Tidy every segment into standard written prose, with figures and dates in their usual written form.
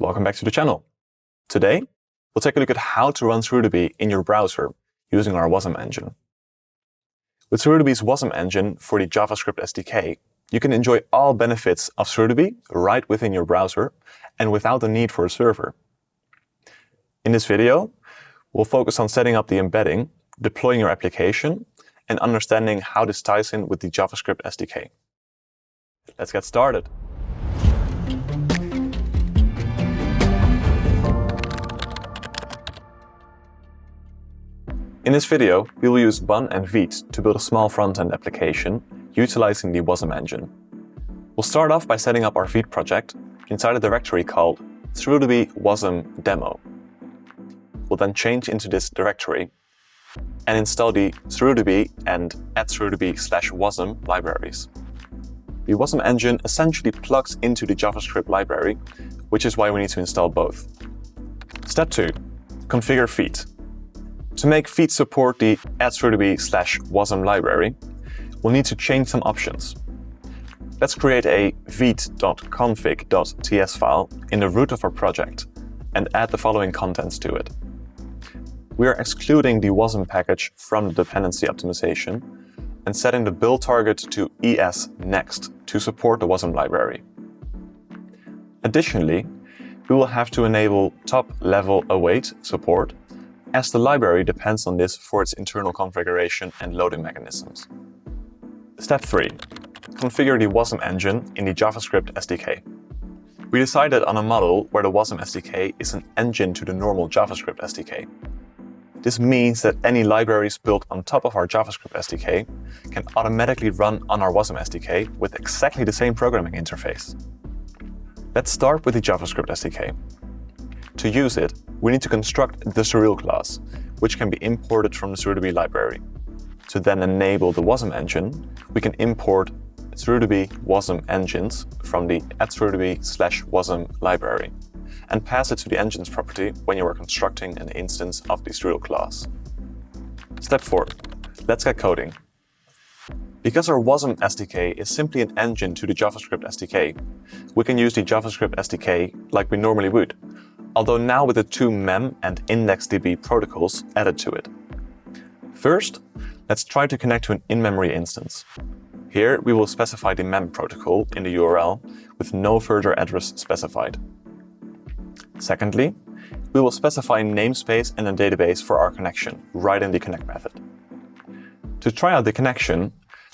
Welcome back to the channel. Today, we'll take a look at how to run SurrealDB in your browser using our WASM engine. With SurrealDB's WASM engine for the JavaScript SDK, you can enjoy all benefits of SurrealDB right within your browser and without the need for a server. In this video, we'll focus on setting up the embedding, deploying your application, and understanding how this ties in with the JavaScript SDK. Let's get started. In this video, we will use Bun and Vite to build a small front-end application utilizing the WASM engine. We'll start off by setting up our Vite project inside a directory called SurrealDB WASM demo. We'll then change into this directory and install the SurrealDB and /SurrealDB/WASM libraries. The WASM engine essentially plugs into the JavaScript library, which is why we need to install both. Step 2. Configure Vite. To make Vite support the /SurrealDB/WASM library, we'll need to change some options. Let's create a vite.config.ts file in the root of our project and add the following contents to it. We are excluding the WASM package from the dependency optimization and setting the build target to ES-next to support the WASM library. Additionally, we will have to enable top-level await support, as the library depends on this for its internal configuration and loading mechanisms. Step 3. Configure the WASM engine in the JavaScript SDK. We decided on a model where the WASM SDK is an engine to the normal JavaScript SDK. This means that any libraries built on top of our JavaScript SDK can automatically run on our WASM SDK with exactly the same programming interface. Let's start with the JavaScript SDK. To use it, we need to construct the Surreal class, which can be imported from the SurrealDB library. To then enable the WASM engine, we can import SurrealDB WASM engines from the /SurrealDB/WASM library and pass it to the engines property when you are constructing an instance of the Surreal class. Step 4. Let's get coding. Because our WASM SDK is simply an engine to the JavaScript SDK, we can use the JavaScript SDK like we normally would, although now with the two mem and IndexedDB protocols added to it. First, let's try to connect to an in-memory instance. Here, we will specify the mem protocol in the URL with no further address specified. Secondly, we will specify a namespace and a database for our connection right in the connect method. To try out the connection,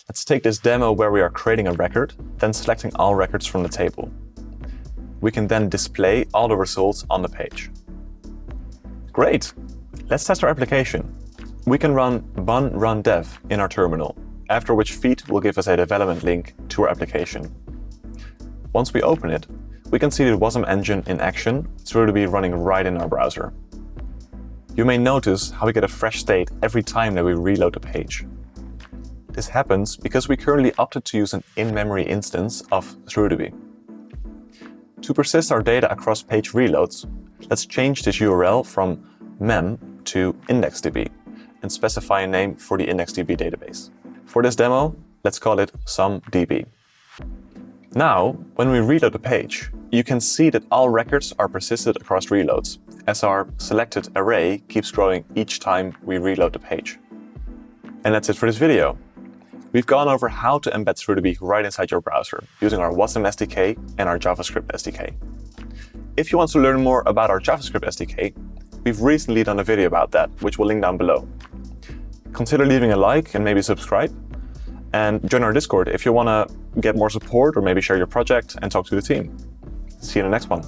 let's take this demo where we are creating a record, then selecting all records from the table. We can then display all the results on the page. Great! Let's test our application. We can run bun run dev in our terminal, after which Vite will give us a development link to our application. Once we open it, we can see the WASM engine in action, SurrealDB running right in our browser. You may notice how we get a fresh state every time that we reload the page. This happens because we currently opted to use an in-memory instance of SurrealDB. To persist our data across page reloads, let's change this URL from mem to IndexedDB and specify a name for the IndexedDB database. For this demo, let's call it SumDB. Now, when we reload the page, you can see that all records are persisted across reloads, as our selected array keeps growing each time we reload the page. And that's it for this video. We've gone over how to embed SurrealDB right inside your browser using our WASM SDK and our JavaScript SDK. If you want to learn more about our JavaScript SDK, we've recently done a video about that, which we'll link down below. Consider leaving a like and maybe subscribe, and join our Discord if you want to get more support or maybe share your project and talk to the team. See you in the next one.